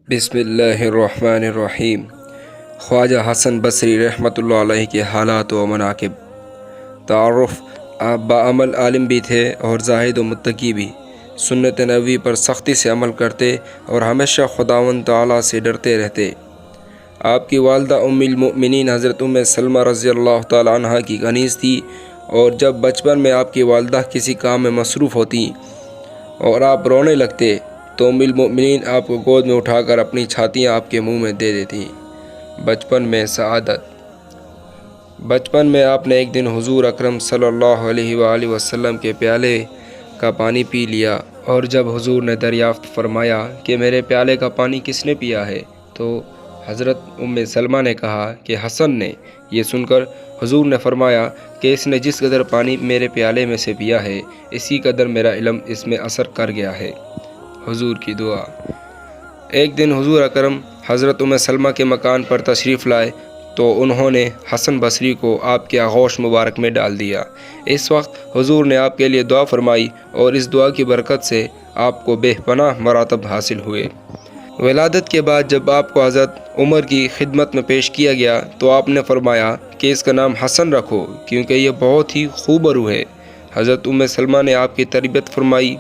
بسم اللہ الرحمن الرحیم۔ خواجہ حسن بصری رحمۃ اللہ علیہ کے حالات و مناقب۔ تعارف: آپ باعمل عالم بھی تھے اور زاہد و متقی بھی، سنت نبوی پر سختی سے عمل کرتے اور ہمیشہ خداوند تعالیٰ سے ڈرتے رہتے۔ آپ کی والدہ ام المؤمنین حضرت ام سلمہ رضی اللہ تعالیٰ عنہ کی کنیز تھی، اور جب بچپن میں آپ کی والدہ کسی کام میں مصروف ہوتی اور آپ رونے لگتے تو ام المؤمنین آپ کو گود میں اٹھا کر اپنی چھاتیاں آپ کے منہ میں دے دیتی۔ بچپن میں سعادت: بچپن میں آپ نے ایک دن حضور اکرم صلی اللہ علیہ وآلہ وسلم کے پیالے کا پانی پی لیا، اور جب حضور نے دریافت فرمایا کہ میرے پیالے کا پانی کس نے پیا ہے، تو حضرت ام سلمہ نے کہا کہ حسن نے۔ یہ سن کر حضور نے فرمایا کہ اس نے جس قدر پانی میرے پیالے میں سے پیا ہے، اسی قدر میرا علم اس میں اثر کر گیا ہے۔ حضور کی دعا: ایک دن حضور اکرم حضرت ام سلمہ کے مکان پر تشریف لائے تو انہوں نے حسن بصری کو آپ کے آغوش مبارک میں ڈال دیا۔ اس وقت حضور نے آپ کے لیے دعا فرمائی، اور اس دعا کی برکت سے آپ کو بے پناہ مراتب حاصل ہوئے۔ ولادت کے بعد جب آپ کو حضرت عمر کی خدمت میں پیش کیا گیا تو آپ نے فرمایا کہ اس کا نام حسن رکھو، کیونکہ یہ بہت ہی خوبرو ہے۔ حضرت ام سلمہ نے آپ کی تربیت فرمائی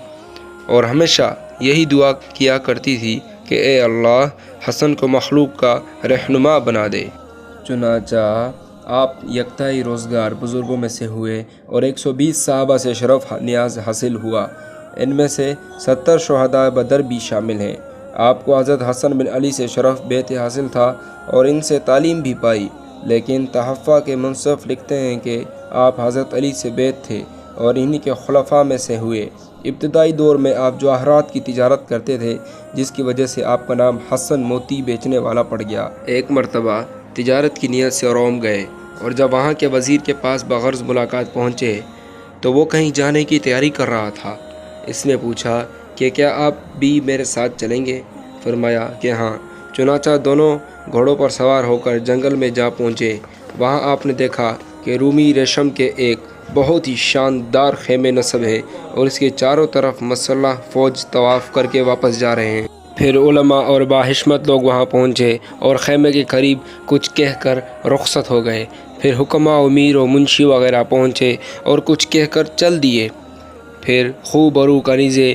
اور ہمیشہ یہی دعا کیا کرتی تھی کہ اے اللہ، حسن کو مخلوق کا رہنما بنا دے۔ چنانچہ آپ یکتائی روزگار بزرگوں میں سے ہوئے اور 120 صحابہ سے شرف نیاز حاصل ہوا۔ ان میں سے 70 شہداء بدر بھی شامل ہیں۔ آپ کو حضرت حسن بن علی سے شرف بیعت حاصل تھا اور ان سے تعلیم بھی پائی، لیکن تحفہ کے منصف لکھتے ہیں کہ آپ حضرت علی سے بیعت تھے اور انہی کے خلفاء میں سے ہوئے۔ ابتدائی دور میں آپ جواہرات کی تجارت کرتے تھے، جس کی وجہ سے آپ کا نام حسن موتی بیچنے والا پڑ گیا۔ ایک مرتبہ تجارت کی نیت سے روم گئے، اور جب وہاں کے وزیر کے پاس بغرض ملاقات پہنچے تو وہ کہیں جانے کی تیاری کر رہا تھا۔ اس نے پوچھا کہ کیا آپ بھی میرے ساتھ چلیں گے؟ فرمایا کہ ہاں۔ چنانچہ دونوں گھوڑوں پر سوار ہو کر جنگل میں جا پہنچے۔ وہاں آپ نے دیکھا کہ رومی ریشم کے ایک بہت ہی شاندار خیمے نصب ہے، اور اس کے چاروں طرف مسلح فوج طواف کر کے واپس جا رہے ہیں۔ پھر علماء اور باحشمت لوگ وہاں پہنچے اور خیمے کے قریب کچھ کہہ کر رخصت ہو گئے۔ پھر حکماء، امیر و منشی وغیرہ پہنچے اور کچھ کہہ کر چل دیے۔ پھر خوبرو کنیزیں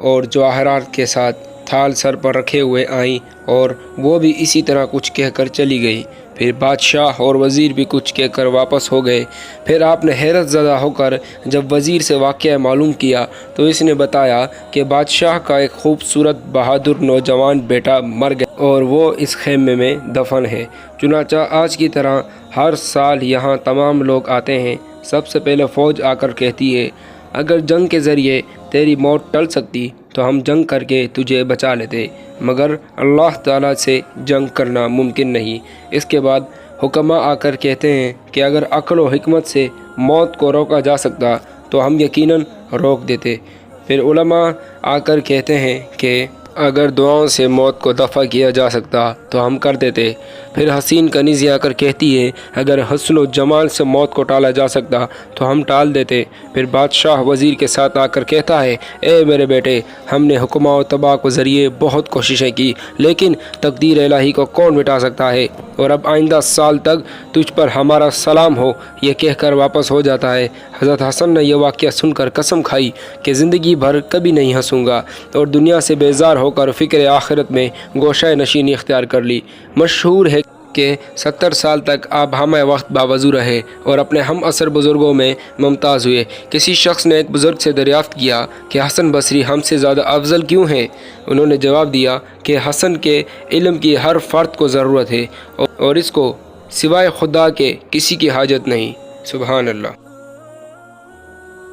اور جواہرات کے ساتھ تھال سر پر رکھے ہوئے آئیں، اور وہ بھی اسی طرح کچھ کہہ کر چلی گئی۔ پھر بادشاہ اور وزیر بھی کچھ کہہ کر واپس ہو گئے۔ پھر آپ نے حیرت زدہ ہو کر جب وزیر سے واقعہ معلوم کیا تو اس نے بتایا کہ بادشاہ کا ایک خوبصورت بہادر نوجوان بیٹا مر گیا اور وہ اس خیمے میں دفن ہے۔ چنانچہ آج کی طرح ہر سال یہاں تمام لوگ آتے ہیں۔ سب سے پہلے فوج آ کر کہتی ہے اگر جنگ کے ذریعے تیری موت ٹل سکتی تو ہم جنگ کر کے تجھے بچا لیتے، مگر اللہ تعالیٰ سے جنگ کرنا ممکن نہیں۔ اس کے بعد حکماء آ کر کہتے ہیں کہ اگر عقل و حکمت سے موت کو روکا جا سکتا تو ہم یقیناً روک دیتے۔ پھر علماء آ کر کہتے ہیں کہ اگر دعاؤں سے موت کو دفع کیا جا سکتا تو ہم کر دیتے۔ پھر حسین کنیزیں آ کر کہتی ہے اگر حسن و جمال سے موت کو ٹالا جا سکتا تو ہم ٹال دیتے۔ پھر بادشاہ وزیر کے ساتھ آ کر کہتا ہے اے میرے بیٹے، ہم نے حکماء و تباہ کے ذریعے بہت کوششیں کی، لیکن تقدیر الہی کو کون مٹا سکتا ہے، اور اب آئندہ سال تک تجھ پر ہمارا سلام ہو، یہ کہہ کر واپس ہو جاتا ہے۔ حضرت حسن نے یہ واقعہ سن کر قسم کھائی کہ زندگی بھر کبھی نہیں ہنسوں گا، اور دنیا سے بیزار ہو کر فکر آخرت میں گوشہ نشینی اختیار کر لی۔ مشہور ہے کہ 70 سال تک آپ ہمہ وقت باوضو رہے اور اپنے ہم عصر بزرگوں میں ممتاز ہوئے۔ کسی شخص نے ایک بزرگ سے دریافت کیا کہ حسن بصری ہم سے زیادہ افضل کیوں ہیں؟ انہوں نے جواب دیا کہ حسن کے علم کی ہر فرد کو ضرورت ہے، اور اس کو سوائے خدا کے کسی کی حاجت نہیں۔ سبحان اللہ۔